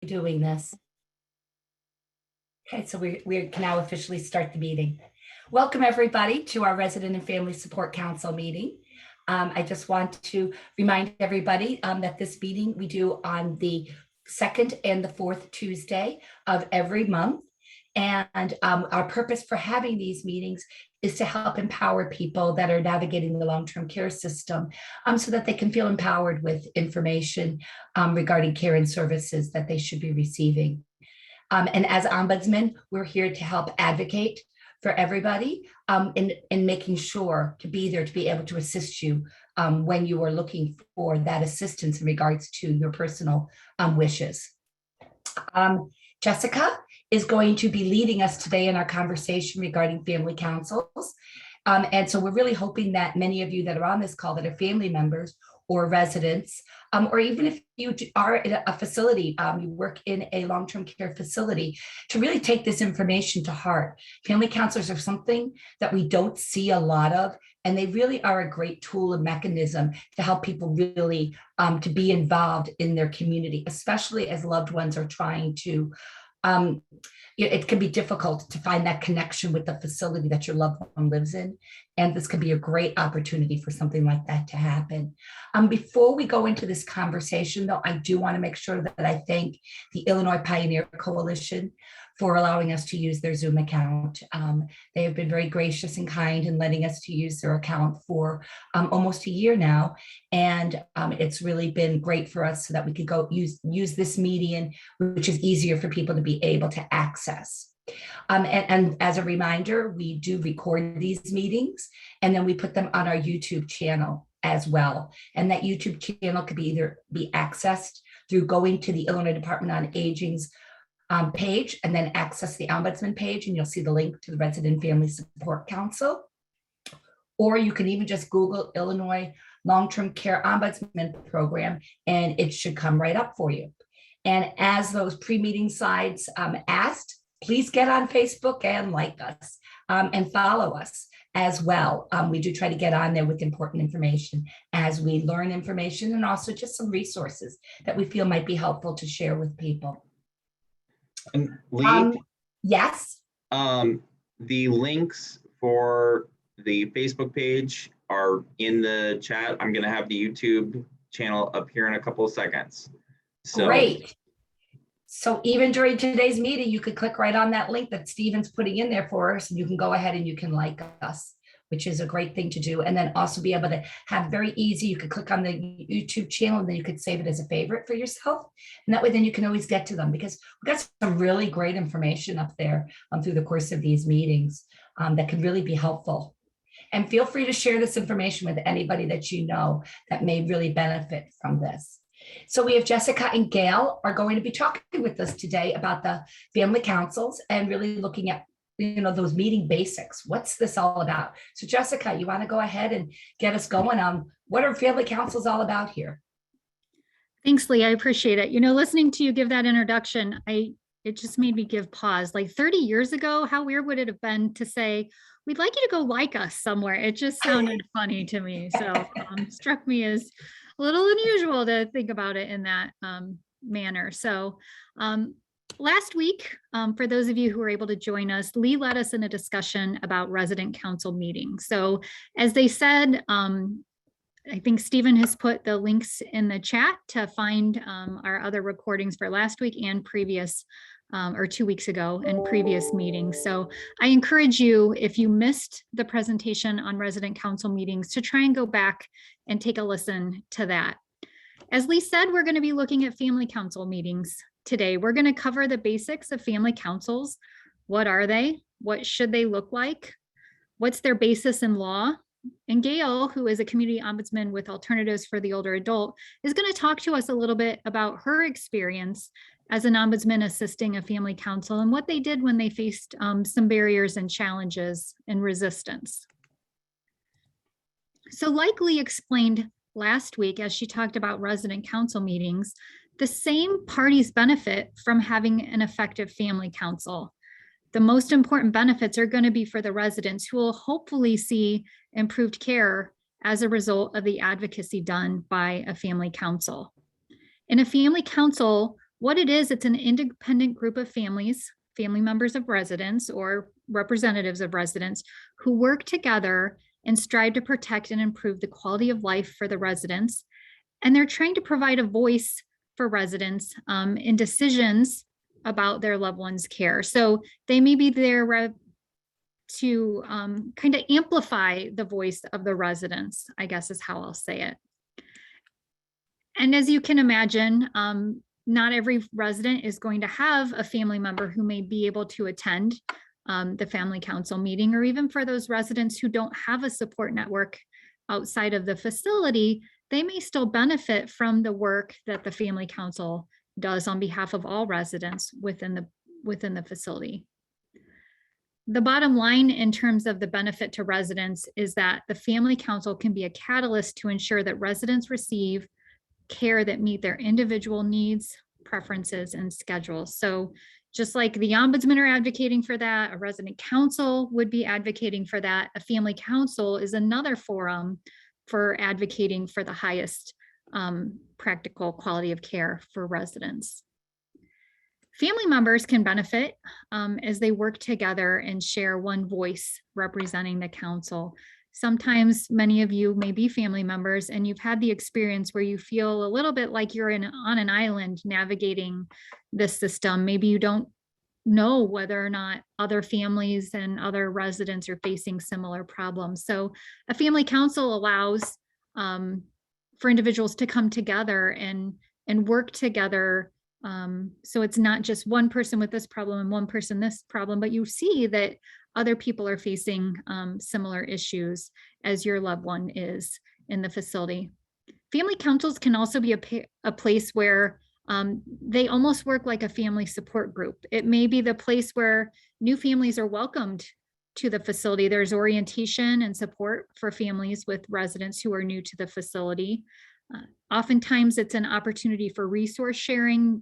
doing this. Okay, so we can now officially start the meeting. Welcome everybody to our Resident and Family Support Council meeting. I just want to remind everybody that this meeting we do on the second and the fourth Tuesday of every month. And our purpose for having these meetings is to help empower people that are navigating the long-term care system so that they can feel empowered with information regarding care and services that they should be receiving. And as Ombudsman, we're here to help advocate for everybody in making sure to be there to be able to assist you when you are looking for that assistance in regards to your personal wishes. Jessica is going to be leading us today in our conversation regarding family councils. And so we're really hoping that many of you that are on this call that are family members or residents, or even if you are in a facility, you work in a long-term care facility, to really take this information to heart. Family counselors are something that we don't see a lot of, and they really are a great tool and mechanism to help people really to be involved in their community, especially as loved ones are trying to it can be difficult to find that connection with the facility that your loved one lives in. And this could be a great opportunity for something like that to happen. Before we go into this conversation, though, I do want to make sure that I thank the Illinois Pioneer Coalition for allowing us to use their Zoom account. They have been very gracious and kind in letting us to use their account for almost a year now. And it's really been great for us so that we could go use this medium, which is easier for people to be able to access. And as a reminder, we do record these meetings and then we put them on our YouTube channel as well. And that YouTube channel could be either be accessed through going to the Illinois Department on Aging's page and then access the Ombudsman page, and you'll see the link to the Resident Family Support Council. Or you can even just Google Illinois Long-Term Care Ombudsman Program, and it should come right up for you. And as those pre-meeting slides asked, please get on Facebook and like us and follow us as well. We do try to get on there with important information as we learn information, and also just some resources that we feel might be helpful to share with people. And Lee, yes. The links for the Facebook page are in the chat. I'm going to have the YouTube channel up here in a couple of seconds. So, great. So even during today's meeting, you could click right on that link that Stephen's putting in there for us, and you can go ahead and you can like us, which is a great thing to do. And then also be able to have very easy, you could click on the YouTube channel and then you could save it as a favorite for yourself. And that way then you can always get to them, because we've got some really great information up there through the course of these meetings that can really be helpful. And feel free to share this information with anybody that you know that may really benefit from this. So we have Jessica and Gail are going to be talking with us today about the family councils and really looking at those meeting basics. What's this all about? So Jessica, you want to go ahead and get us going on what are family councils all about here? Thanks, Lee. I appreciate it. Listening to you give that introduction, it just made me give pause. Like 30 years ago, how weird would it have been to say, we'd like you to go like us somewhere? It just sounded funny to me. So struck me as a little unusual to think about it in that manner. So last week, for those of you who were able to join us, Lee led us in a discussion about resident council meetings. So as they said, I think Stephen has put the links in the chat to find our other recordings for last week and previous, or 2 weeks ago, and previous meetings. So I encourage you, if you missed the presentation on resident council meetings, to try and go back and take a listen to that. As Lee said, we're going to be looking at family council meetings today. We're going to cover the basics of family councils. What are they? What should they look like? What's their basis in law? And Gail, who is a community ombudsman with Alternatives for the Older Adult, is going to talk to us a little bit about her experience as an ombudsman assisting a family council and what they did when they faced some barriers and challenges and resistance. So like Lee explained last week, as she talked about resident council meetings, the same parties benefit from having an effective family council. The most important benefits are going to be for the residents, who will hopefully see improved care as a result of the advocacy done by a family council. In a family council, What it is, it's an independent group of families, family members of residents or representatives of residents who work together and strive to protect and improve the quality of life for the residents. And they're trying to provide a voice for residents in decisions about their loved one's care. So they may be there to kind of amplify the voice of the residents, I guess is how I'll say it. And as you can imagine, not every resident is going to have a family member who may be able to attend the family council meeting, or even for those residents who don't have a support network outside of the facility, they may still benefit from the work that the family council does on behalf of all residents within the facility. The bottom line in terms of the benefit to residents is that the family council can be a catalyst to ensure that residents receive care that meet their individual needs, preferences, and schedules. So just like the ombudsmen are advocating for that, a resident council would be advocating for that. A family council is another forum for advocating for the highest practical quality of care for residents. Family members can benefit as they work together and share one voice representing the council. Sometimes many of you may be family members and you've had the experience where you feel a little bit like you're on an island navigating this system. Maybe you don't know whether or not other families and other residents are facing similar problems. So a family council allows for individuals to come together and work together. So it's not just one person with this problem and one person this problem, but you see that other people are facing similar issues as your loved one is in the facility. Family councils can also be a place where they almost work like a family support group. It may be the place where new families are welcomed to the facility. There's orientation and support for families with residents who are new to the facility. Oftentimes it's an opportunity for resource sharing,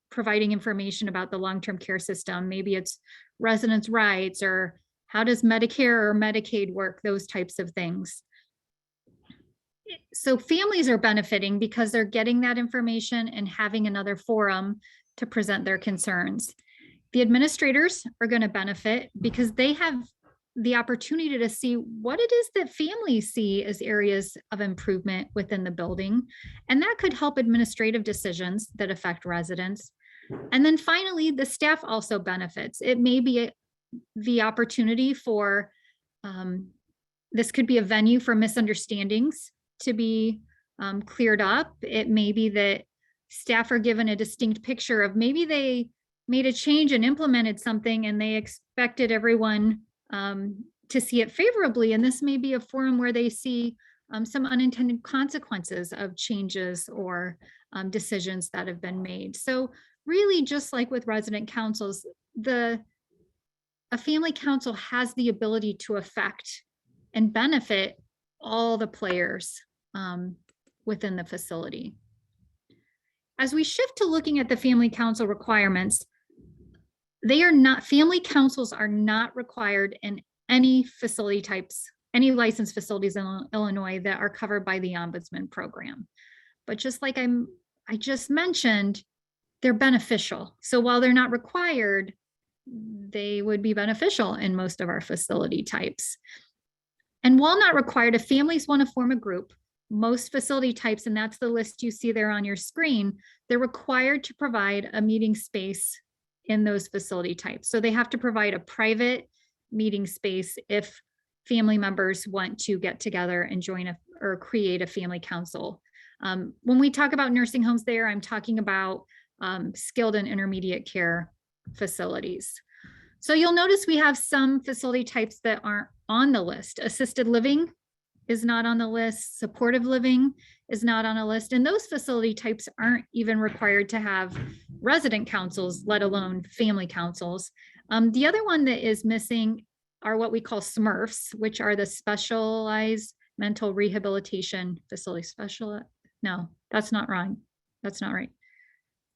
providing information about the long-term care system. Maybe it's residents' rights, or how does Medicare or Medicaid work, those types of things. So families are benefiting because they're getting that information and having another forum to present their concerns. The administrators are going to benefit because they have the opportunity to see what it is that families see as areas of improvement within the building. And that could help administrative decisions that affect residents. And then finally, the staff also benefits. It may be the opportunity for, this could be a venue for misunderstandings to be cleared up. It may be that staff are given a distinct picture of maybe they made a change and implemented something and they expected everyone to see it favorably. And this may be a forum where they see some unintended consequences of changes or decisions that have been made. So really, just like with resident councils, a family council has the ability to affect and benefit all the players within the facility. As we shift to looking at the family council requirements, family councils are not required in any facility types, any licensed facilities in Illinois that are covered by the Ombudsman program. But just like I just mentioned, they're beneficial. So while they're not required, they would be beneficial in most of our facility types. And while not required, if families want to form a group, most facility types, and that's the list you see there on your screen, they're required to provide a meeting space in those facility types. So they have to provide a private meeting space if family members want to get together and join or create a family council. When we talk about nursing homes there, I'm talking about skilled and intermediate care facilities. So you'll notice we have some facility types that aren't on the list. Assisted living is not on the list. Supportive living is not on a list. And those facility types aren't even required to have resident councils, let alone family councils. The other one that is missing are what we call SMRFs, which are the specialized mental rehabilitation facilities. No, that's not wrong. That's not right.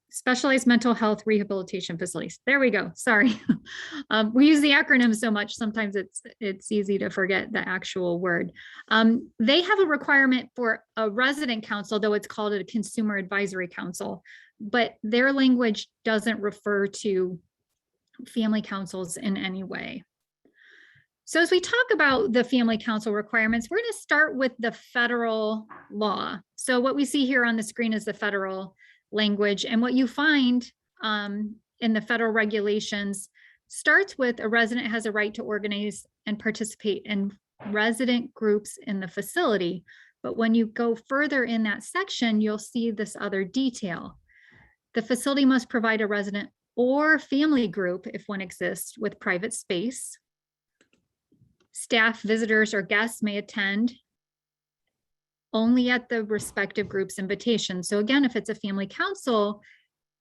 Specialized mental health rehabilitation facilities. There we go. Sorry. We use the acronym so much, sometimes it's easy to forget the actual word. They have a requirement for a resident council, though it's called a consumer advisory council. but their language doesn't refer to family councils in any way. So as we talk about the family council requirements, we're going to start with the federal law. So what we see here on the screen is the federal language, and what you find in the federal regulations starts with a resident has a right to organize and participate in resident groups in the facility. But when you go further in that section, you'll see this other detail. The facility must provide a resident or family group, if one exists, with private space. Staff, visitors, or guests may attend only at the respective group's invitation. So again, if it's a family council,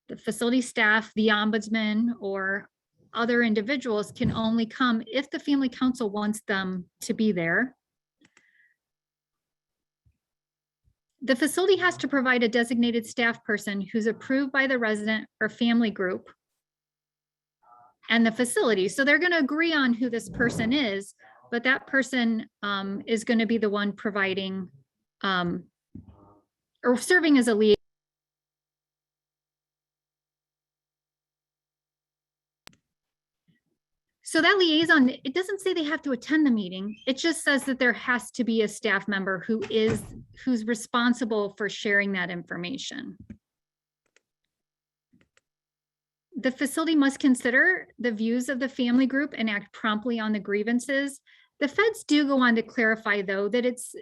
the facility staff, the ombudsman, or other individuals can only come if the family council wants them to be there. The facility has to provide a designated staff person who's approved by the resident or family group and the facility. So they're going to agree on who this person is, but that person is going to be the one providing or serving as a liaison. So that liaison, it doesn't say they have to attend the meeting. It just says that there has to be a staff member who's responsible for sharing that information. The facility must consider the views of the family group and act promptly on the grievances. The feds do go on to clarify, though, that it's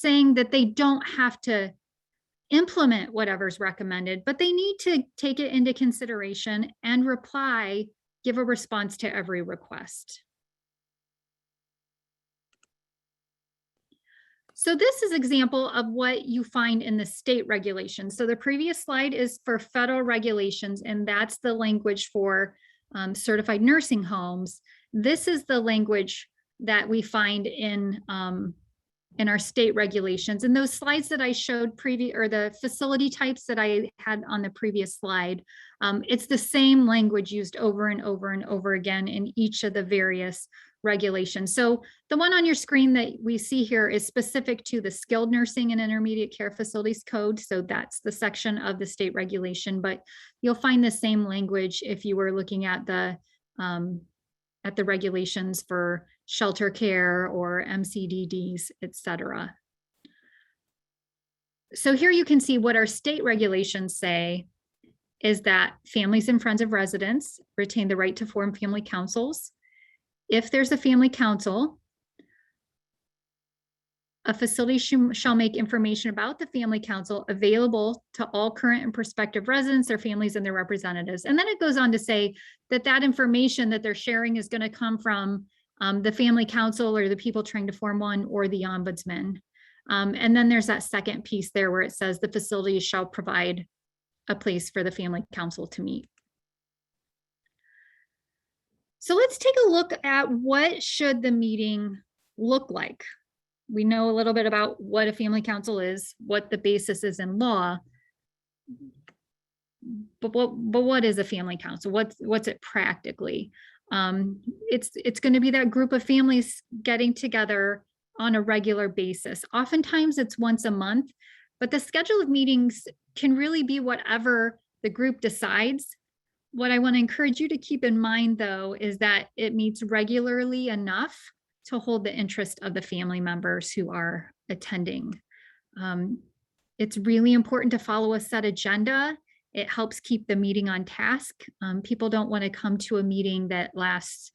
saying that they don't have to implement whatever's recommended, but they need to take it into consideration and give a response to every request. So this is an example of what you find in the state regulations. So the previous slide is for federal regulations, and that's the language for certified nursing homes. This is the language that we find in our state regulations. And those slides that I showed or the facility types that I had on the previous slide, it's the same language used over and over and over again in each of the various regulations. So the one on your screen that we see here is specific to the skilled nursing and intermediate care facilities code. So that's the section of the state regulation, but you'll find the same language if you were looking at the regulations for shelter care or MCDDs, et cetera. So here you can see what our state regulations say is that families and friends of residents retain the right to form family councils. If there's a family council, a facility shall make information about the family council available to all current and prospective residents, their families, and their representatives. And then it goes on to say that that information that they're sharing is going to come from the family council or the people trying to form one or the ombudsman. And then there's that second piece there where it says the facility shall provide a place for the family council to meet. So let's take a look at what should the meeting look like. We know a little bit about what a family council is, what the basis is in law, but what is a family council? What's it practically? It's going to be that group of families getting together on a regular basis. Oftentimes it's once a month, but the schedule of meetings can really be whatever the group decides. What I want to encourage you to keep in mind, though, is that it meets regularly enough to hold the interest of the family members who are attending. It's really important to follow a set agenda. It helps keep the meeting on task. People don't want to come to a meeting that lasts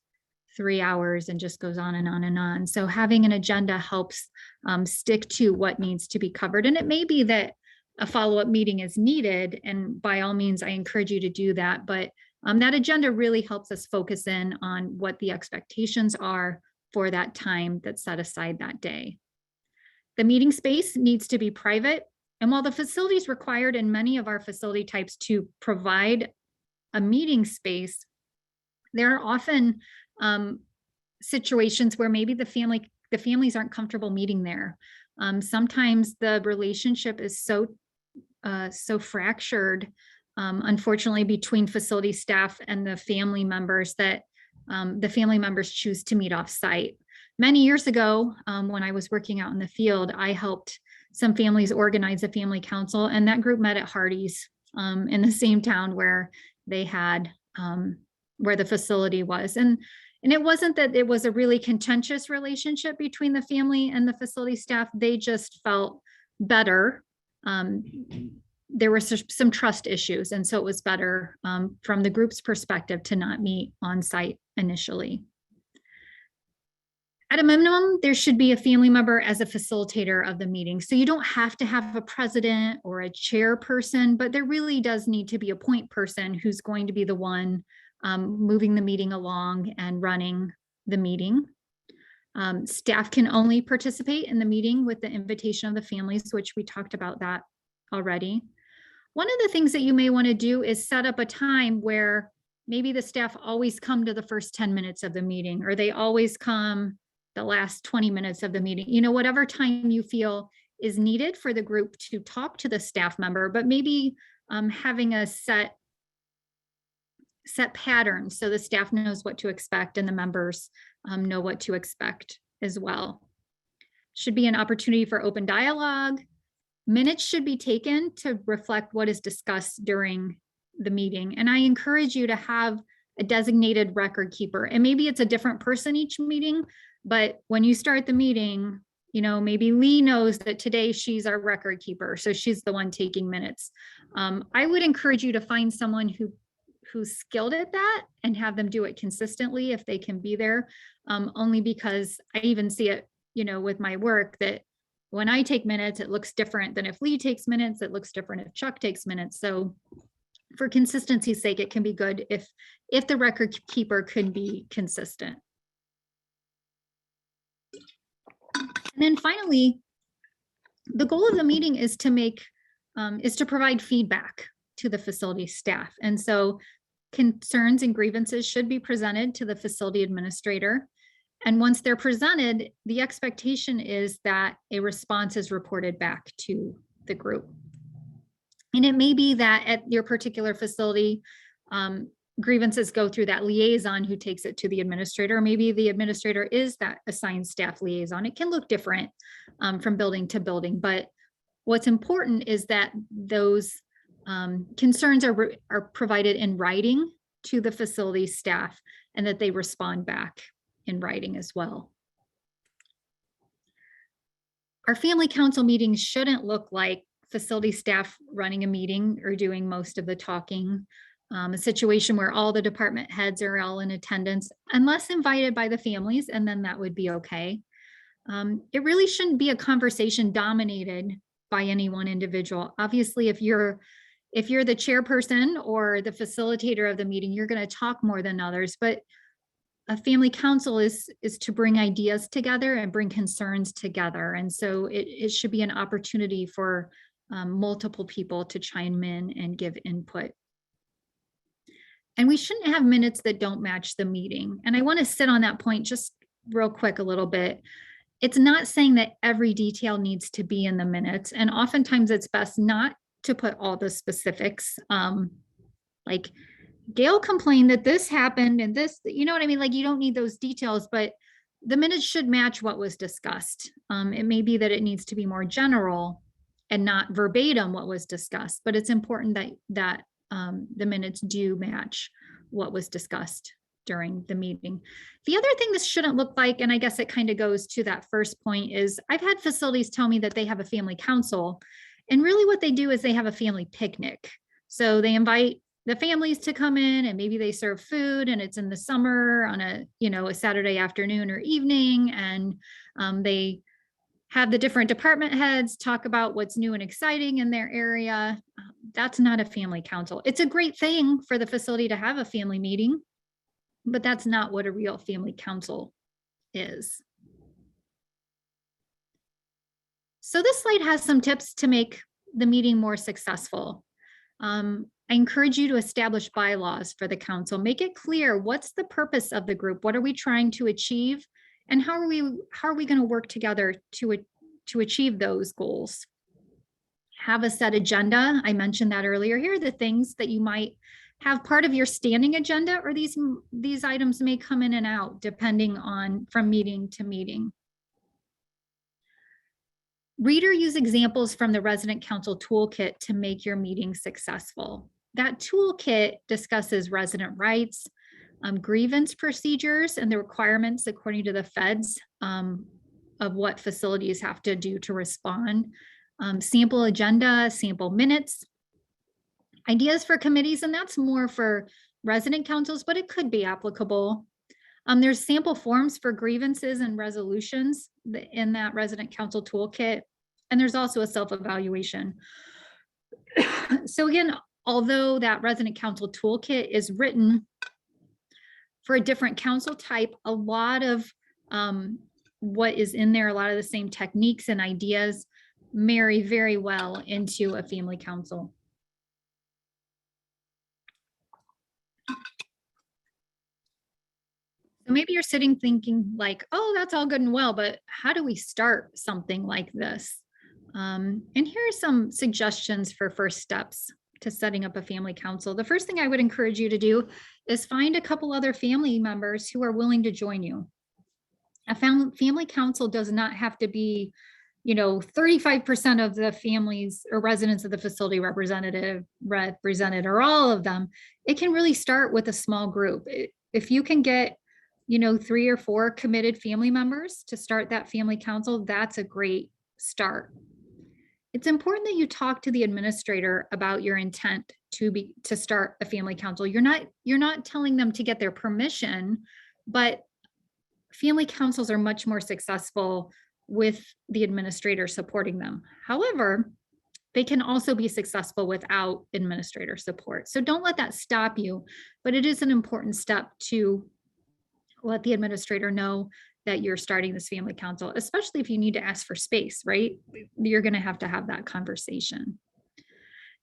3 hours and just goes on and on and on. So having an agenda helps stick to what needs to be covered. And it may be that a follow-up meeting is needed, and by all means, I encourage you to do that. But that agenda really helps us focus in on what the expectations are for that time that's set aside that day. The meeting space needs to be private. And while the facility is required in many of our facility types to provide a meeting space, there are often situations where maybe the families aren't comfortable meeting there. Sometimes the relationship is so fractured, unfortunately, between facility staff and the family members that the family members choose to meet off-site. Many years ago, when I was working out in the field, I helped some families organize a family council, and that group met at Hardee's in the same town where they had, where the facility was. And it wasn't that it was a really contentious relationship between the family and the facility staff. They just felt better. There were some trust issues. And so it was better from the group's perspective to not meet on site initially. At a minimum, there should be a family member as a facilitator of the meeting. So you don't have to have a president or a chairperson, but there really does need to be a point person who's going to be the one moving the meeting along and running the meeting. Staff can only participate in the meeting with the invitation of the families, which we talked about that already. One of the things that you may want to do is set up a time where maybe the staff always come to the first 10 minutes of the meeting, or they always come the last 20 minutes of the meeting, you know, whatever time you feel is needed for the group to talk to the staff member, but maybe having a set pattern so the staff knows what to expect and the members know what to expect as well. Should be an opportunity for open dialogue. Minutes should be taken to reflect what is discussed during the meeting. And I encourage you to have a designated record keeper. And maybe it's a different person each meeting, but when you start the meeting, you know, maybe Lee knows that today she's our record keeper, so she's the one taking minutes. I would encourage you to find someone who's skilled at that and have them do it consistently if they can be there, only because I even see it, you know, with my work that when I take minutes, it looks different than if Lee takes minutes, it looks different if Chuck takes minutes. So for consistency's sake, it can be good if the record keeper could be consistent. And then finally, the goal of the meeting is to provide feedback to the facility staff. And so concerns and grievances should be presented to the facility administrator. And once they're presented, the expectation is that a response is reported back to the group. And it may be that at your particular facility, grievances go through that liaison who takes it to the administrator. Maybe the administrator is that assigned staff liaison. It can look different from building to building, but what's important is that those concerns are provided in writing to the facility staff and that they respond back in writing as well. Our family council meetings shouldn't look like facility staff running a meeting or doing most of the talking. A situation where all the department heads are all in attendance, unless invited by the families, and then that would be okay. It really shouldn't be a conversation dominated by any one individual. Obviously, if you're the chairperson or the facilitator of the meeting, you're going to talk more than others, but a family council is to bring ideas together and bring concerns together. And so it should be an opportunity for multiple people to chime in and give input. And we shouldn't have minutes that don't match the meeting. And I want to sit on that point just real quick a little bit. It's not saying that every detail needs to be in the minutes. And oftentimes it's best not to put all the specifics. Like Gail complained that this happened and this, you know what I mean? Like you don't need those details, but the minutes should match what was discussed. It may be that it needs to be more general and not verbatim what was discussed, but it's important that the minutes do match what was discussed during the meeting. The other thing this shouldn't look like, and I guess it kind of goes to that first point, is I've had facilities tell me that they have a family council, and really what they do is they have a family picnic. So they invite the families to come in and maybe they serve food, and it's in the summer on a Saturday afternoon or evening, and they have the different department heads talk about what's new and exciting in their area. That's not a family council. It's a great thing for the facility to have a family meeting, but that's not what a real family council is. So this slide has some tips to make the meeting more successful. I encourage you to establish bylaws for the council. Make it clear what's the purpose of the group, what are we trying to achieve, and how are we going to work together to achieve those goals. Have a set agenda. I mentioned that earlier. Here are the things that you might have part of your standing agenda, or these items may come in and out depending on from meeting to meeting. Read or use examples from the Resident Council Toolkit to make your meeting successful. That toolkit discusses resident rights, grievance procedures, and the requirements according to the feds of what facilities have to do to respond, sample agenda, sample minutes, ideas for committees, and that's more for resident councils, but it could be applicable. There's sample forms for grievances and resolutions in that resident council toolkit. And there's also a self-evaluation. So again, although that resident council toolkit is written for a different council type, a lot of what is in there, a lot of the same techniques and ideas marry very well into a family council. So maybe you're sitting thinking like, oh, that's all good and well, but how do we start something like this? And here are some suggestions for first steps to setting up a family council. The first thing I would encourage you to do is find a couple other family members who are willing to join you. A family council does not have to be, 35% of the families or residents of the facility represented, or all of them. It can really start with a small group. If you can get 3 or 4 committed family members to start that family council, that's a great start. It's important that you talk to the administrator about your intent to start a family council. You're not telling them to get their permission, but family councils are much more successful with the administrator supporting them. However, they can also be successful without administrator support. So don't let that stop you, but it is an important step to let the administrator know that you're starting this family council, especially if you need to ask for space, right? You're going to have that conversation.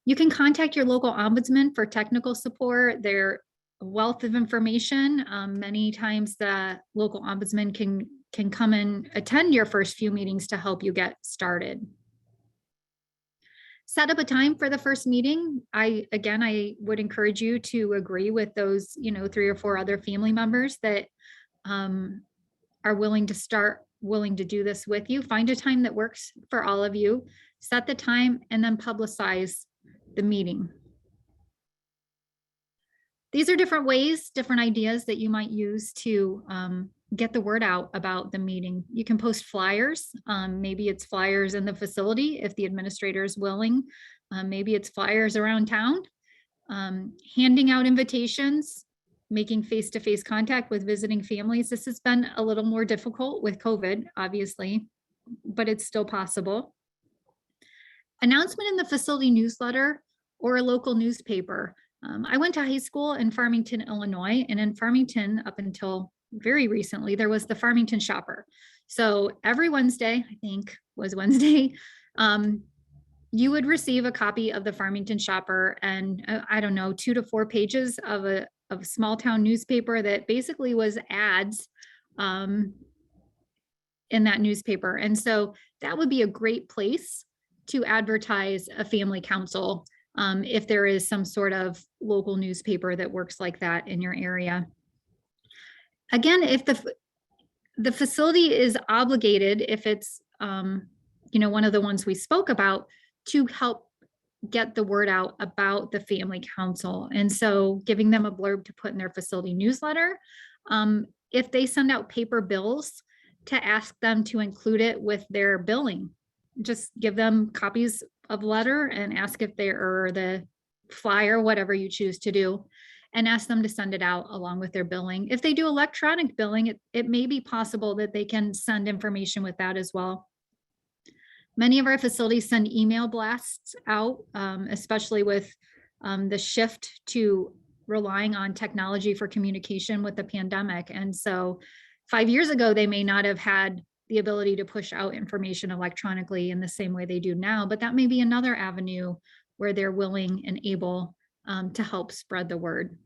You can contact your local ombudsman for technical support. They're a wealth of information. Many times the local ombudsman can come and attend your first few meetings to help you get started. Set up a time for the first meeting. I would encourage you to agree with those, 3 or 4 other family members that are willing to do this with you. Find a time that works for all of you, set the time, and then publicize the meeting. These are different ways, different ideas that you might use to get the word out about the meeting. You can post flyers. Maybe it's flyers in the facility if the administrator is willing. Maybe it's flyers around town. Handing out invitations, making face-to-face contact with visiting families. This has been a little more difficult with COVID, obviously, but it's still possible. Announcement in the facility newsletter or a local newspaper. I went to high school in Farmington, Illinois, and in Farmington, up until very recently, there was the Farmington Shopper. So every Wednesday, I think was Wednesday, you would receive a copy of the Farmington Shopper and 2 to 4 pages of a small town newspaper that basically was ads in that newspaper. And so that would be a great place to advertise a family council if there is some sort of local newspaper that works like that in your area. Again, if the facility is obligated, if it's one of the ones we spoke about, to help get the word out about the family council. And so giving them a blurb to put in their facility newsletter. If they send out paper bills, to ask them to include it with their billing. Just give them copies of letter and ask if they are the flyer, whatever you choose to do, and ask them to send it out along with their billing. If they do electronic billing, it may be possible that they can send information with that as well. Many of our facilities send email blasts out, especially with the shift to relying on technology for communication with the pandemic. And so 5 years ago, they may not have had the ability to push out information electronically in the same way they do now, but that may be another avenue where they're willing and able to help spread the word.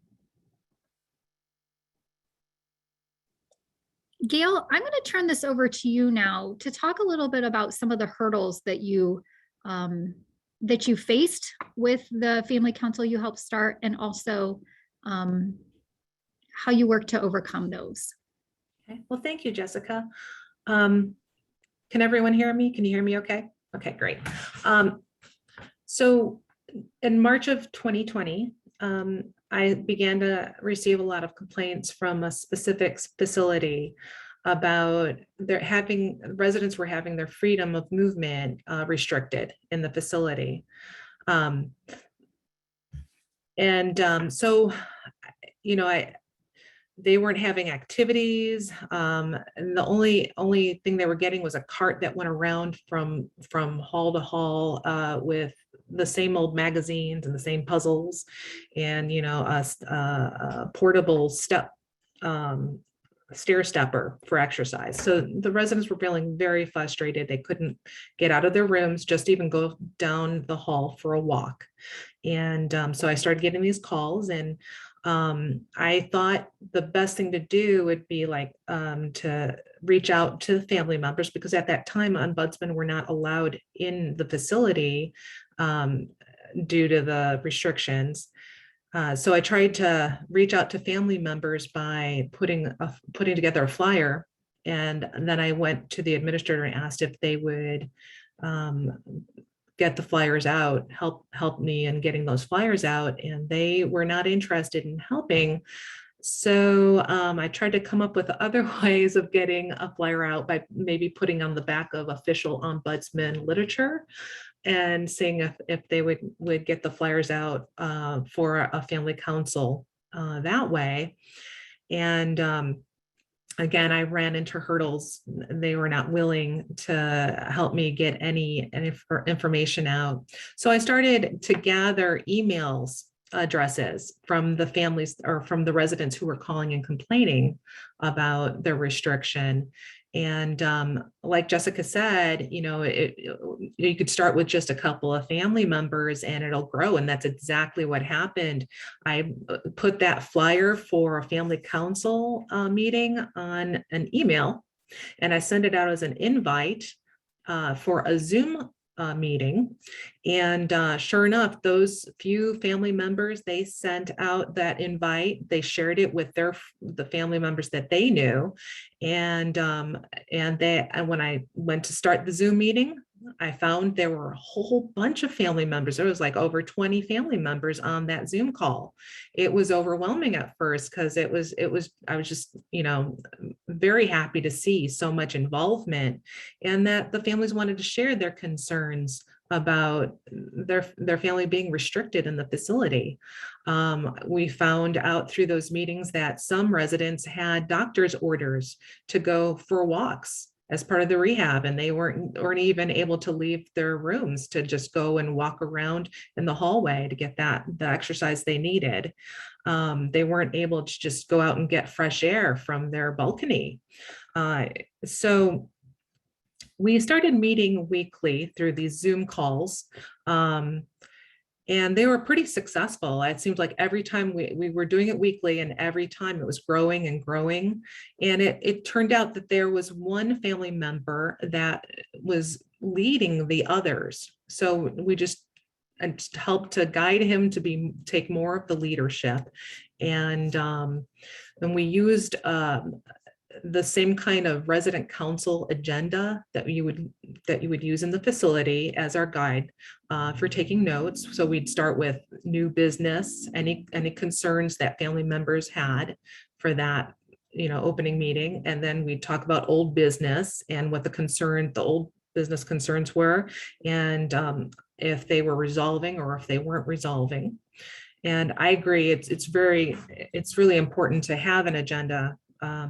Gail, I'm going to turn this over to you now to talk a little bit about some of the hurdles that you faced with the family council you helped start, and also how you work to overcome those. Okay. Well, thank you, Jessica. Can everyone hear me? Can you hear me okay? Okay, great. So in March of 2020, I began to receive a lot of complaints from a specific facility about residents were having their freedom of movement restricted in the facility. So, you know, they weren't having activities. And the only thing they were getting was a cart that went around from hall to hall with the same old magazines and the same puzzles, and a portable stair stepper for exercise. So the residents were feeling very frustrated. They couldn't get out of their rooms, just even go down the hall for a walk. And so I started getting these calls, and I thought the best thing to do would be to reach out to the family members, because at that time, ombudsmen were not allowed in the facility due to the restrictions. So I tried to reach out to family members by putting together a flyer, and then I went to the administrator and asked if they would get the flyers out, help me in getting those flyers out, and they were not interested in helping. So I tried to come up with other ways of getting a flyer out by maybe putting on the back of official ombudsman literature and seeing if they would get the flyers out for a family council that way. And again, I ran into hurdles. They were not willing to help me get any information out. So I started to gather emails addresses from the families or from the residents who were calling and complaining about their restriction. And like Jessica said, you could start with just a couple of family members and it'll grow. And that's exactly what happened. I put that flyer for a family council meeting on an email, and I sent it out as an invite for a Zoom meeting. And sure enough, those few family members, they sent out that invite. They shared it with the family members that they knew. And when I went to start the Zoom meeting, I found there were a whole bunch of family members. There was like over 20 family members on that Zoom call. It was overwhelming at first because I was just, very happy to see so much involvement, and that the families wanted to share their concerns about their family being restricted in the facility. We found out through those meetings that some residents had doctor's orders to go for walks as part of the rehab, and they weren't even able to leave their rooms to just go and walk around in the hallway to get the exercise they needed. They weren't able to just go out and get fresh air from their balcony. So we started meeting weekly through these Zoom calls. And they were pretty successful. It seemed like every time we were doing it weekly, and every time it was growing and growing. And it turned out that there was one family member that was leading the others. So we just helped to guide him to take more of the leadership. And we used the same kind of resident council agenda that you would use in the facility as our guide for taking notes. So we'd start with new business, any concerns that family members had for that opening meeting, and then we'd talk about old business and what the old business concerns were, and if they were resolving or if they weren't resolving. And I agree, it's really important to have an agenda.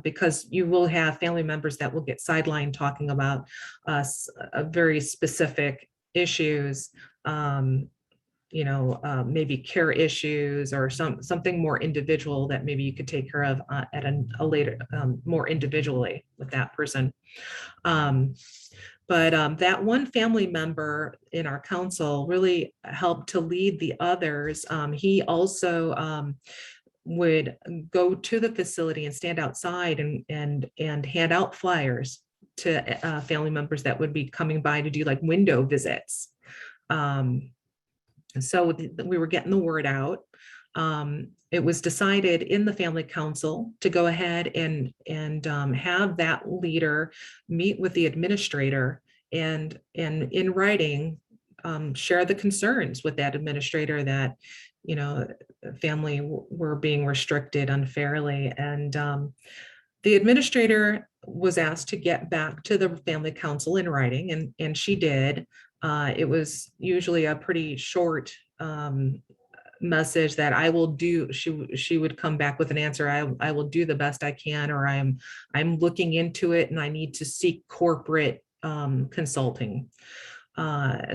Because you will have family members that will get sidelined talking about very specific issues, maybe care issues or something more individual that maybe you could take care of at a later, more individually with that person. But that one family member in our council really helped to lead the others. He also would go to the facility and stand outside and hand out flyers to family members that would be coming by to do like window visits. So we were getting the word out. It was decided in the family council to go ahead and have that leader meet with the administrator and in writing, share the concerns with that administrator that, you know, family were being restricted unfairly. And the administrator was asked to get back to the family council in writing, and she did. It was usually a pretty short message that I will do. She would come back with an answer. I will do the best I can, or I'm looking into it and I need to seek corporate consulting.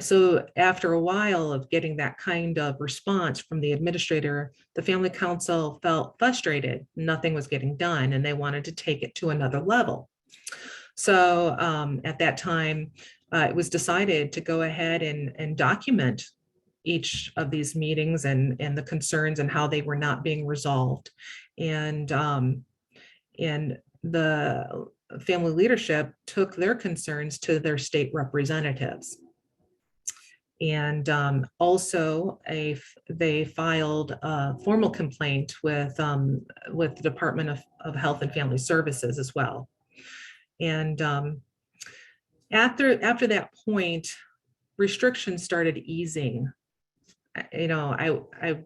So after a while of getting that kind of response from the administrator, the family council felt frustrated. Nothing was getting done and they wanted to take it to another level. So at that time, it was decided to go ahead and document each of these meetings and the concerns and how they were not being resolved. And the family leadership took their concerns to their state representatives. And also they filed a formal complaint with the Department of Health and Family Services as well. And after that point, restrictions started easing. You know, I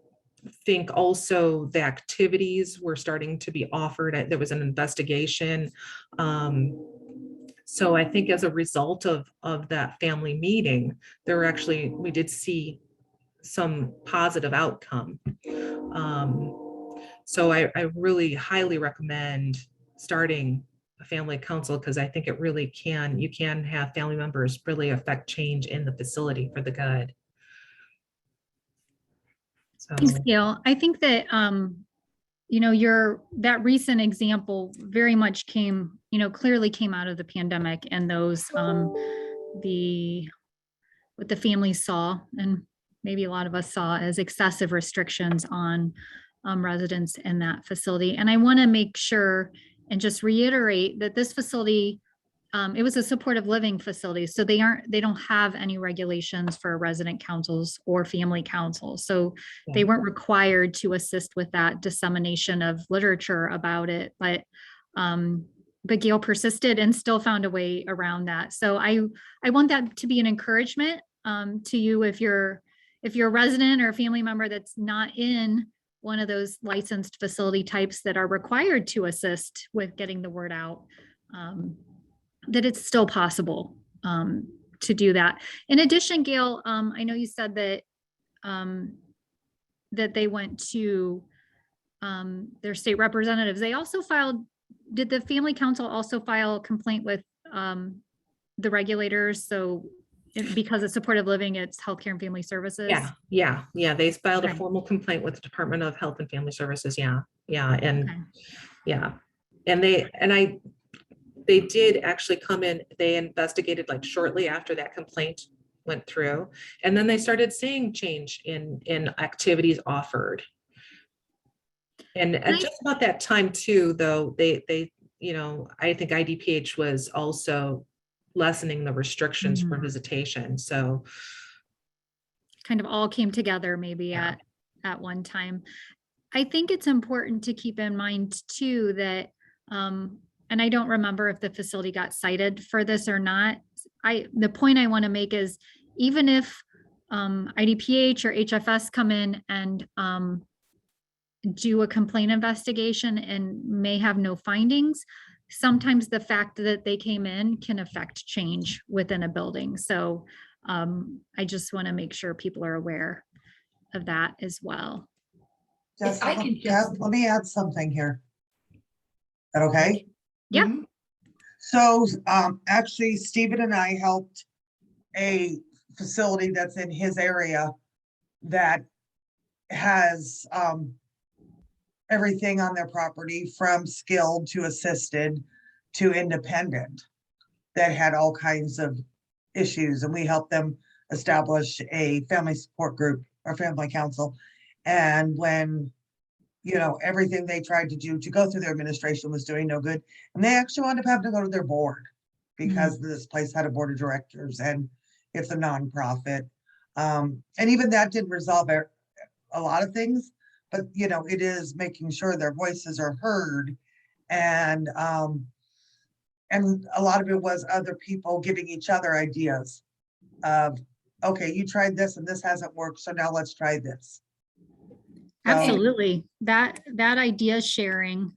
think also the activities were starting to be offered. There was an investigation. So I think as a result of that family meeting, we did see some positive outcome. So I really highly recommend starting a family council, because I think you can have family members really affect change in the facility for the good. So, Thanks, Gail. I think that, you know, that recent example very much clearly came out of the pandemic and those, what the families saw, and maybe a lot of us saw as excessive restrictions on residents in that facility. And I want to make sure and just reiterate that this facility, it was a supportive living facility, so they don't have any regulations for resident councils or family councils. So they weren't required to assist with that dissemination of literature about it, but Gail persisted and still found a way around that. So I want that to be an encouragement to you if you're a resident or a family member that's not in one of those licensed facility types that are required to assist with getting the word out. That it's still possible to do that. In addition, Gail, I know you said that that they went to their state representatives. They also did the family council also file a complaint with the regulators? So because it's supportive living, it's healthcare and family services? Yeah. They filed Okay. a formal complaint with the Department of Health and Family Services. And they did actually come in. They investigated like shortly after that complaint went through, and then they started seeing change in activities offered. And at just about that time too, though, they I think IDPH was also lessening the restrictions for visitation. So kind of all came together maybe at one time. I think it's important to keep in mind too that, and I don't remember if the facility got cited for this or not. The point I want to make is even if IDPH or HFS come in and do a complaint investigation and may have no findings, sometimes the fact that they came in can affect change within a building. So I just want to make sure people are aware of that as well. If I can just- Let me add something here. Is that okay? Yeah. So actually, Stephen and I helped a facility that's in his area that has everything on their property from skilled to assisted to independent that had all kinds of issues, and we helped them establish a family support group or family council. And when everything they tried to do to go through their administration was doing no good, and they actually wound up having to go to their board because this place had a board of directors and it's a nonprofit. And even that didn't resolve a lot of things, but it is making sure their voices are heard. And And a lot of it was other people giving each other ideas of, okay, you tried this and this hasn't worked, so now let's try this. So- Absolutely. That idea sharing,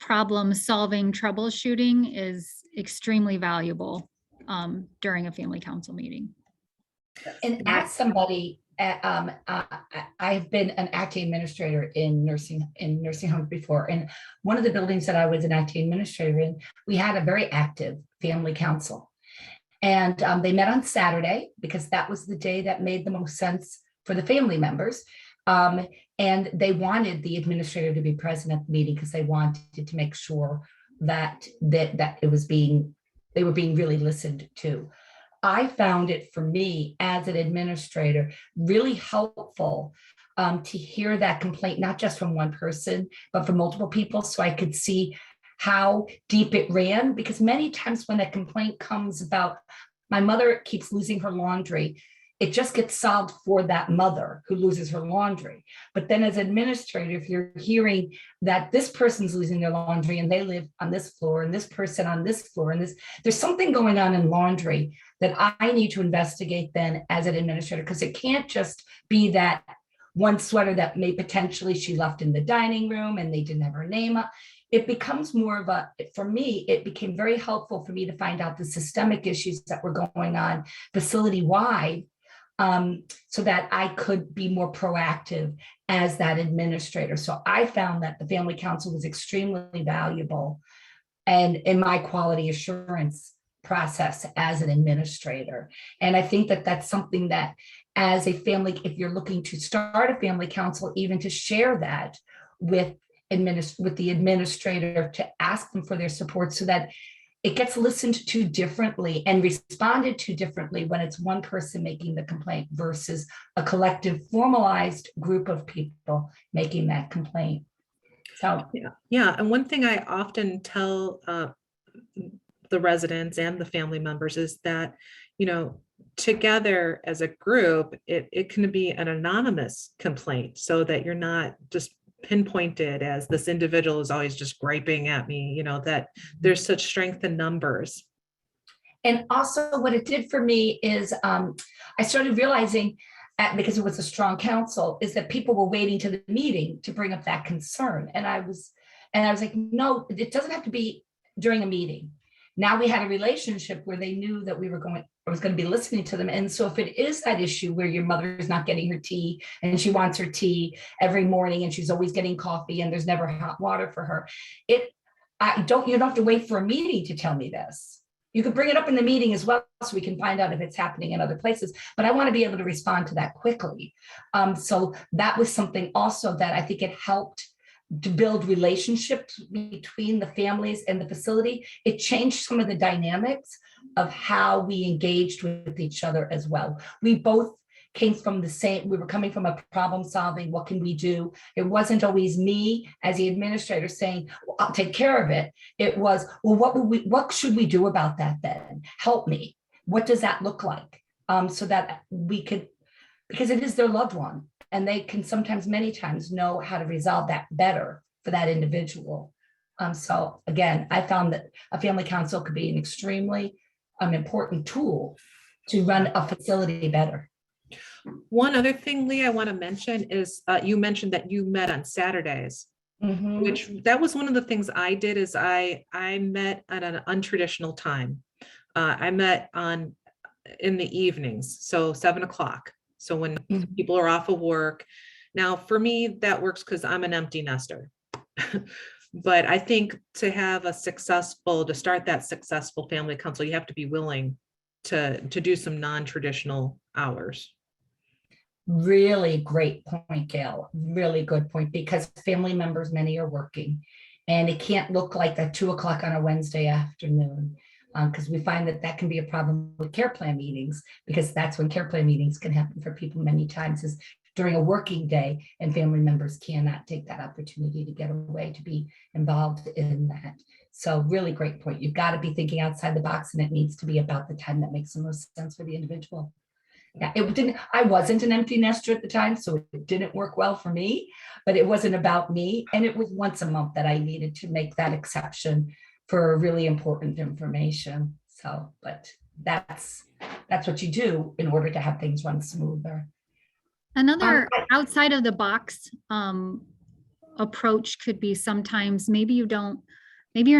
problem solving, troubleshooting is extremely valuable during a family council meeting. And as somebody, I've been an acting administrator in nursing homes before. And one of the buildings that I was an acting administrator in, we had a very active family council. And they met on Saturday because that was the day that made the most sense for the family members. And they wanted the administrator to be present at the meeting because they wanted to make sure that it was they were being really listened to. I found it, for me as an administrator, really helpful to hear that complaint, not just from one person, but from multiple people, so I could see how deep it ran. Because many times when a complaint comes about, my mother keeps losing her laundry, it just gets solved for that mother who loses her laundry. But then as administrator, if you're hearing that this person's losing their laundry and they live on this floor and this person on this floor, and there's something going on in laundry that I need to investigate then as an administrator, because it can't just be that one sweater that may potentially she left in the dining room and they didn't have her name up. It becomes more of for me, it became very helpful for me to find out the systemic issues that were going on facility-wide, so that I could be more proactive as that administrator. So I found that the family council was extremely valuable and in my quality assurance process as an administrator. And I think that that's something that as a family, if you're looking to start a family council, even to share that with the administrator, to ask them for their support so that it gets listened to differently and responded to differently when it's one person making the complaint versus a collective formalized group of people making that complaint. So yeah. And one thing I often tell the residents and the family members is that, together as a group, it can be an anonymous complaint, so that you're not just pinpointed as this individual is always just griping at me, that there's such strength in numbers. And also what it did for me is I started realizing, because it was a strong council, is that people were waiting to the meeting to bring up that concern. And I was like, no, it doesn't have to be during a meeting. Now we had a relationship where they knew that I was going to be listening to them. And so if it is that issue where your mother is not getting her tea and she wants her tea every morning and she's always getting coffee and there's never hot water for her, you don't have to wait for a meeting to tell me this. You could bring it up in the meeting as well, so we can find out if it's happening in other places, but I want to be able to respond to that quickly. So that was something also that I think it helped to build relationships between the families and the facility. It changed some of the dynamics of how we engaged with each other as well. We both came from we were coming from a problem solving, what can we do? It wasn't always me as the administrator saying, well, I'll take care of it. It was, well, what should we do about that then? Help me. What does that look like? So that we could, because it is their loved one. And they can sometimes, many times, know how to resolve that better for that individual. So again, I found that a family council could be an extremely important tool to run a facility better. One other thing, Lee, I want to mention is you mentioned that you met on Saturdays, which that was one of the things I did. Is I met at an untraditional time. I met in the evenings, so 7 o'clock. So when people are off of work. Now, for me, that works because I'm an empty nester. But I think to start that successful family council, you have to be willing to do some non-traditional hours. Really great point, Gail. Really good point, because family members, many are working, and it can't look like that 2 o'clock on a Wednesday afternoon. Because we find that can be a problem with care plan meetings, because that's when care plan meetings can happen for people many times, is during a working day, and family members cannot take that opportunity to get away to be involved in that. So really great point. You've got to be thinking outside the box, and it needs to be about the time that makes the most sense for the individual. Yeah, I wasn't an empty nester at the time, so it didn't work well for me, but it wasn't about me. And it was once a month that I needed to make that exception for really important information. So, but that's what you do in order to have things run smoother. Another outside of the box approach could be sometimes maybe you're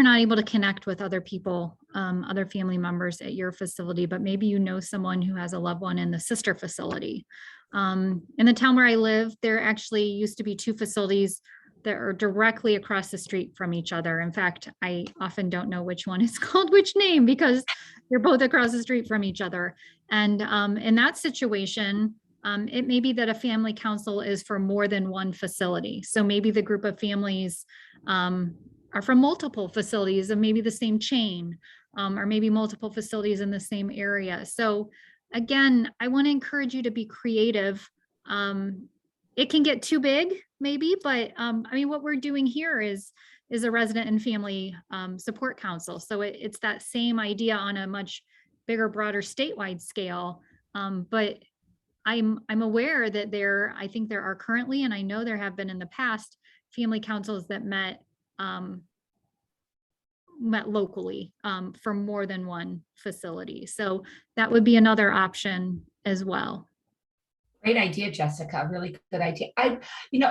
not able to connect with other people, other family members at your facility, but maybe you know someone who has a loved one in the sister facility. In the town where I live, there actually used to be 2 facilities that are directly across the street from each other. In fact, I often don't know which one is called which name because they're both across the street from each other. And in that situation, it may be that a family council is for more than one facility. So maybe the group of families are from multiple facilities and maybe the same chain, or maybe multiple facilities in the same area. So again, I want to encourage you to be creative. It can get too big maybe, but I mean, what we're doing here is a resident and family support council. So it's that same idea on a much bigger, broader statewide scale. But I'm aware that I think there are currently, and I know there have been in the past, family councils that met locally for more than one facility. So that would be another option as well. Great idea, Jessica. Really good idea.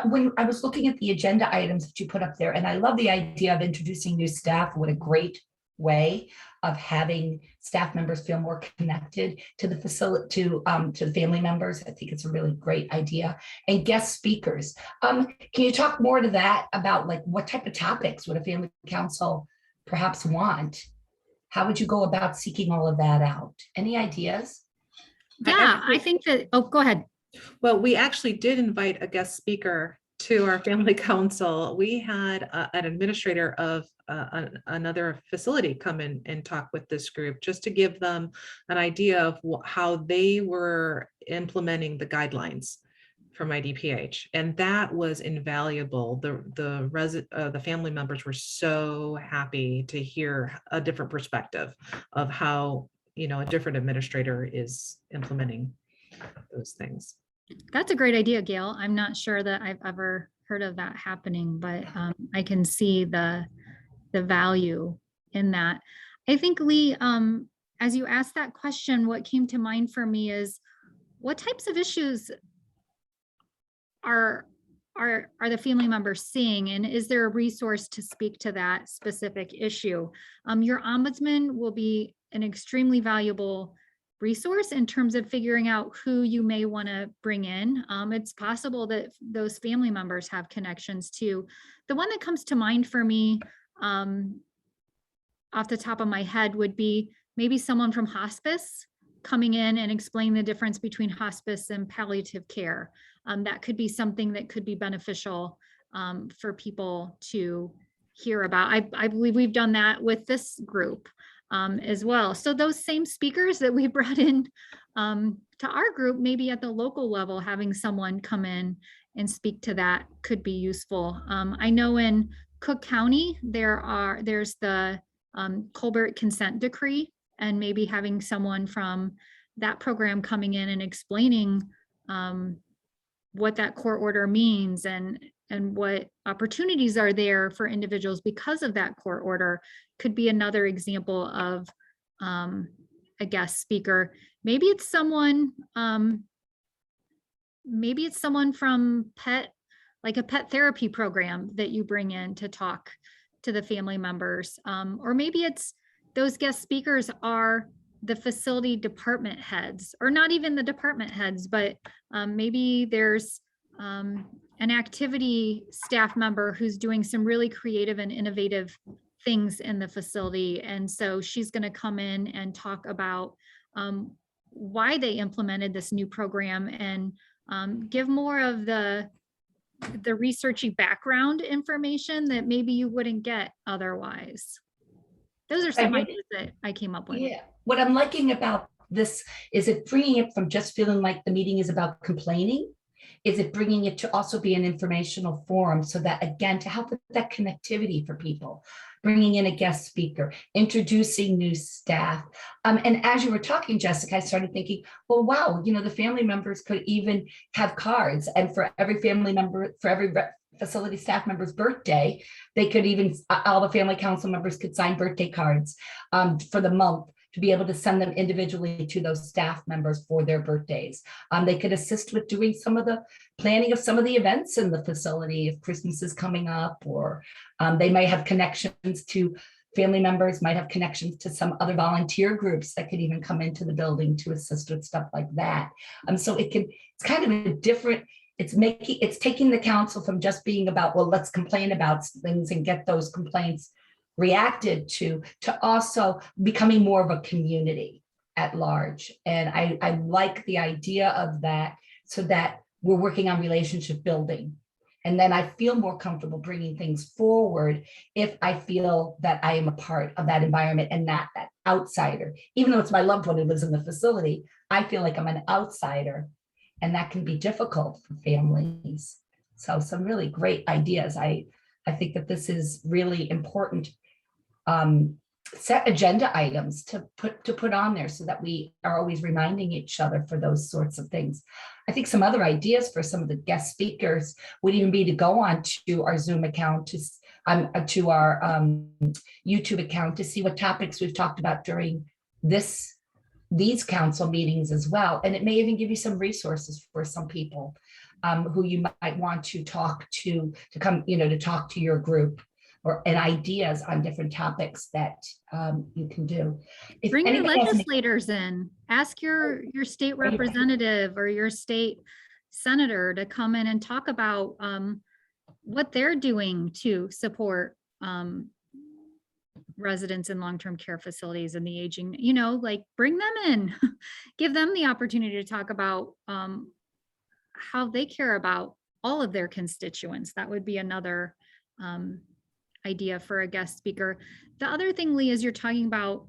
When I was looking at the agenda items that you put up there, and I love the idea of introducing new staff. What a great way of having staff members feel more connected to the facility, to the family members. I think it's a really great idea. And guest speakers. Can you talk more to that about like what type of topics would a family council perhaps want? How would you go about seeking all of that out? Any ideas? Yeah, I think that, oh, go ahead. Well, we actually did invite a guest speaker to our family council. We had an administrator of another facility come in and talk with this group just to give them an idea of how they were implementing the guidelines from IDPH, and that was invaluable. The family members were so happy to hear a different perspective of how a different administrator is implementing those things. That's a great idea, Gail. I'm not sure that I've ever heard of that happening, but I can see the value in that. I think, Lee, as you asked that question, what came to mind for me is what types of issues are the family members seeing, and is there a resource to speak to that specific issue? Your ombudsman will be an extremely valuable resource in terms of figuring out who you may want to bring in. It's possible that those family members have connections too. The one that comes to mind for me off the top of my head would be maybe someone from hospice coming in and explain the difference between hospice and palliative care. That could be something that could be beneficial for people to hear about. I believe we've done that with this group as well. So those same speakers that we brought in to our group, maybe at the local level, having someone come in and speak to that could be useful. I know in Cook County, there's the Colbert consent decree, and maybe having someone from that program coming in and explaining what that court order means and what opportunities are there for individuals because of that court order could be another example of a guest speaker. Maybe it's someone from like a pet therapy program that you bring in to talk to the family members. Or maybe it's those guest speakers are the facility department heads, or not even the department heads, but maybe there's an activity staff member who's doing some really creative and innovative things in the facility. And so she's going to come in and talk about why they implemented this new program and give more of the researchy background information that maybe you wouldn't get otherwise. Those are some ideas that I came up with. Yeah, what I'm liking about this is it bringing it from just feeling like the meeting is about complaining. Is it bringing it to also be an informational forum so that, again, to help with that connectivity for people, bringing in a guest speaker, introducing new staff. And as you were talking, Jessica, I started thinking, well, wow, the family members could even have cards, and for every family member, for every facility staff member's birthday, they could even, all the family council members could sign birthday cards for the month to be able to send them individually to those staff members for their birthdays. They could assist with doing some of the planning of some of the events in the facility if Christmas is coming up, or they may have connections to family members, might have connections to some other volunteer groups that could even come into the building to assist with stuff like that. So it's kind of a different, it's taking the council from just being about, well, let's complain about things and get those complaints reacted to also becoming more of a community at large. And I like the idea of that, so that we're working on relationship building. And then I feel more comfortable bringing things forward if I feel that I am a part of that environment and not that outsider. Even though it's my loved one who lives in the facility, I feel like I'm an outsider, and that can be difficult for families. So some really great ideas. I think that this is really important. Set agenda items to put on there so that we are always reminding each other for those sorts of things. I think some other ideas for some of the guest speakers would even be to go on to our Zoom account, to our YouTube account, to see what topics we've talked about during these council meetings as well. And it may even give you some resources for some people who you might want to talk to come, to talk to your group, and ideas on different topics that you can do. If Bring your anybody has any- legislators in. Ask your state representative or your state senator to come in and talk about what they're doing to support residents in long-term care facilities and the aging, like bring them in, give them the opportunity to talk about how they care about all of their constituents. That would be another idea for a guest speaker. The other thing, Lee, is you're talking about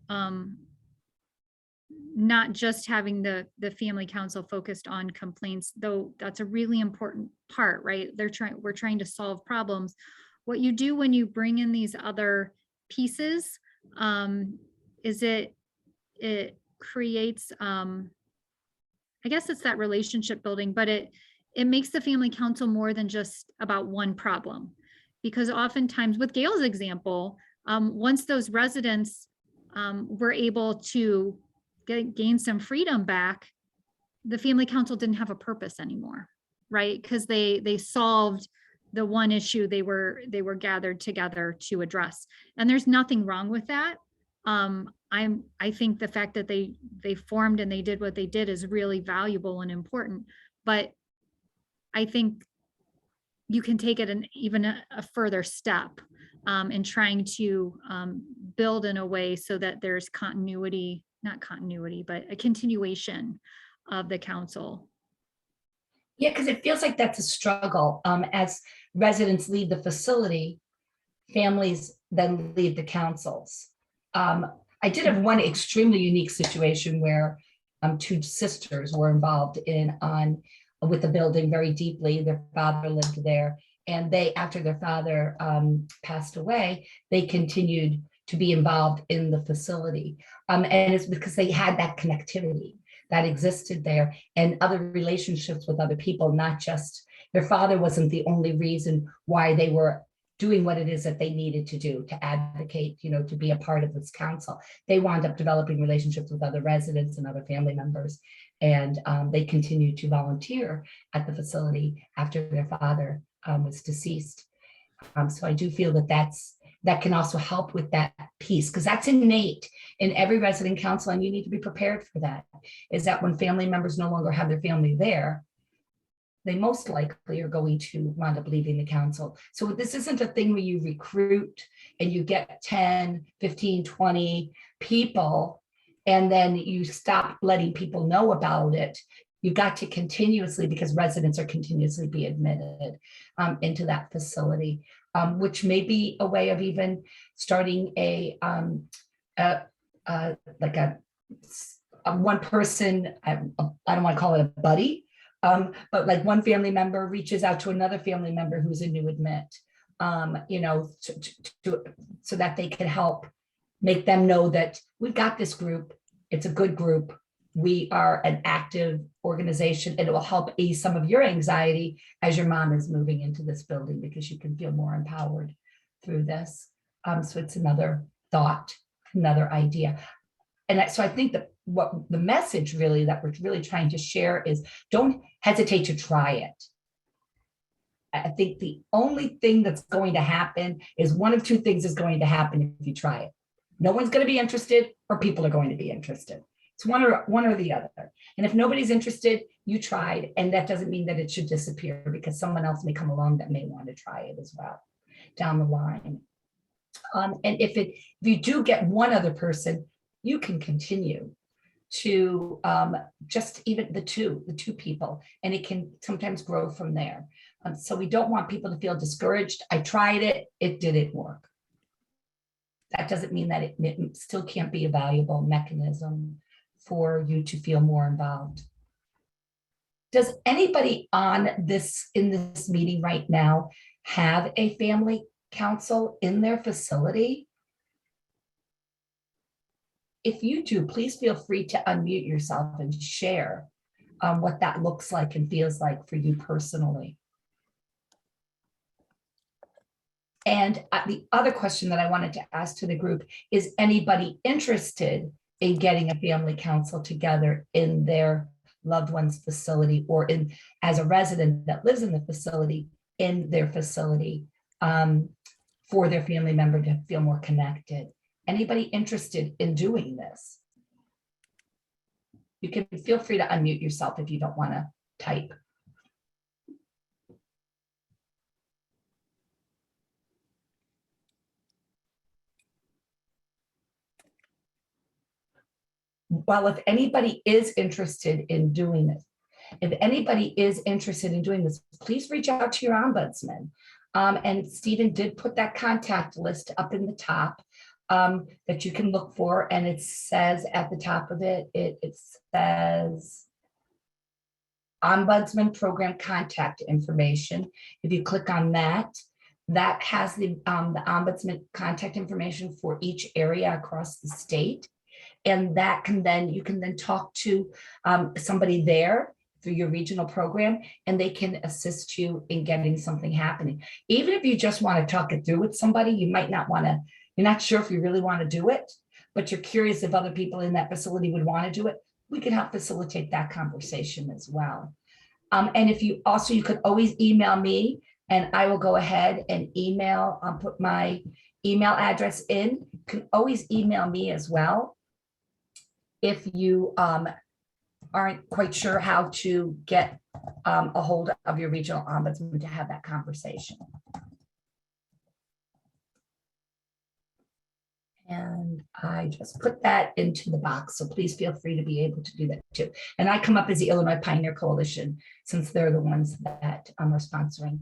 not just having the family council focused on complaints, though that's a really important part, right? We're trying to solve problems. What you do when you bring in these other pieces is it creates, I guess it's that relationship building, but it makes the family council more than just about one problem. Because oftentimes, with Gail's example, once those residents were able to gain some freedom back, the family council didn't have a purpose anymore, right? Because they solved the one issue they were gathered together to address. And there's nothing wrong with that. I think the fact that they formed and they did what they did is really valuable and important. But I think you can take it even a further step in trying to build in a way so that there's continuity, not continuity, but a continuation of the council. Yeah, because it feels like that's a struggle. As residents leave the facility, families then leave the councils. I did have one extremely unique situation where two sisters were involved with the building very deeply. Their father lived there, and they, after their father passed away, they continued to be involved in the facility. And it's because they had that connectivity that existed there and other relationships with other people, not just their father wasn't the only reason why they were doing what it is that they needed to do to advocate, to be a part of this council. They wound up developing relationships with other residents and other family members. And they continued to volunteer at the facility after their father was deceased. So I do feel that can also help with that piece, because that's innate in every resident council, and you need to be prepared for that, is that when family members no longer have their family there, they most likely are going to wind up leaving the council. So this isn't a thing where you recruit and you get 10, 15, 20 people, and then you stop letting people know about it. You've got to continuously, because residents are continuously being admitted into that facility, which may be a way of even starting a one person, I don't want to call it a buddy, but like one family member reaches out to another family member who's a new admit, so that they can help make them know that we've got this group. It's a good group. we are an active organization, and it will help ease some of your anxiety as your mom is moving into this building, because you can feel more empowered through this. So it's another thought, another idea. And so I think that what the message really that we're really trying to share is, don't hesitate to try it. I think the only thing that's going to happen is one of two things is going to happen if you try it. No one's going to be interested, or people are going to be interested. It's one or the other. And if nobody's interested, you tried, and that doesn't mean that it should disappear, because someone else may come along that may want to try it as well down the line. And if you do get one other person, you can continue to just even the two people, and it can sometimes grow from there. So we don't want people to feel discouraged. I tried it, it didn't work. That doesn't mean that it still can't be a valuable mechanism for you to feel more involved. Does anybody in this meeting right now have a family council in their facility? If you do, please feel free to unmute yourself and share what that looks like and feels like for you personally. And the other question that I wanted to ask to the group is, anybody interested in getting a family council together in their loved one's facility, or as a resident that lives in the facility, in their facility, for their family member to feel more connected? Anybody interested in doing this? You can feel free to unmute yourself if you don't want to type. Well, if anybody is interested in doing this, please reach out to your ombudsman. And Stephen did put that contact list up in the top that you can look for. And it says at the top of it, it says Ombudsman Program Contact Information. If you click on that, that has the Ombudsman contact information for each area across the state. And that you can then talk to somebody there through your regional program, and they can assist you in getting something happening. Even if you just want to talk it through with somebody, you might not want to, you're not sure if you really want to do it, but you're curious if other people in that facility would want to do it, we can help facilitate that conversation as well. And if you could always email me, and I will go ahead and put my email address in. You can always email me as well if you aren't quite sure how to get a hold of your regional ombudsman to have that conversation. And I just put that into the box, so please feel free to be able to do that too. And I come up as the Illinois Pioneer Coalition, since they're the ones that are sponsoring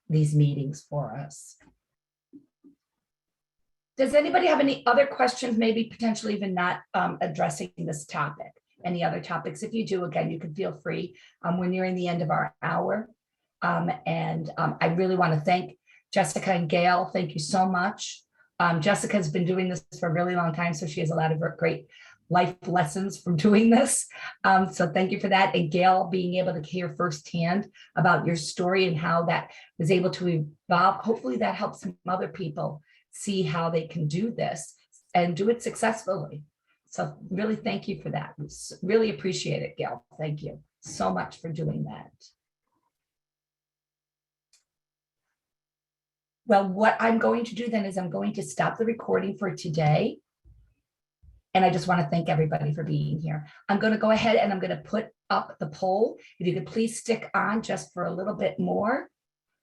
these meetings for us. Does anybody have any other questions, maybe potentially even not addressing this topic? Any other topics? If you do, again, you can feel free. We're nearing the end of our hour. I really want to thank Jessica and Gail. Thank you so much. Jessica has been doing this for a really long time, so she has a lot of great life lessons from doing this. So thank you for that. And Gail, being able to hear firsthand about your story and how that was able to evolve. Hopefully that helps some other people see how they can do this and do it successfully. So really thank you for that. Really appreciate it, Gail. Thank you so much for doing that. Well, what I'm going to do then is I'm going to stop the recording for today. And I just want to thank everybody for being here. I'm going to go ahead and I'm going to put up the poll. If you could please stick on just for a little bit more.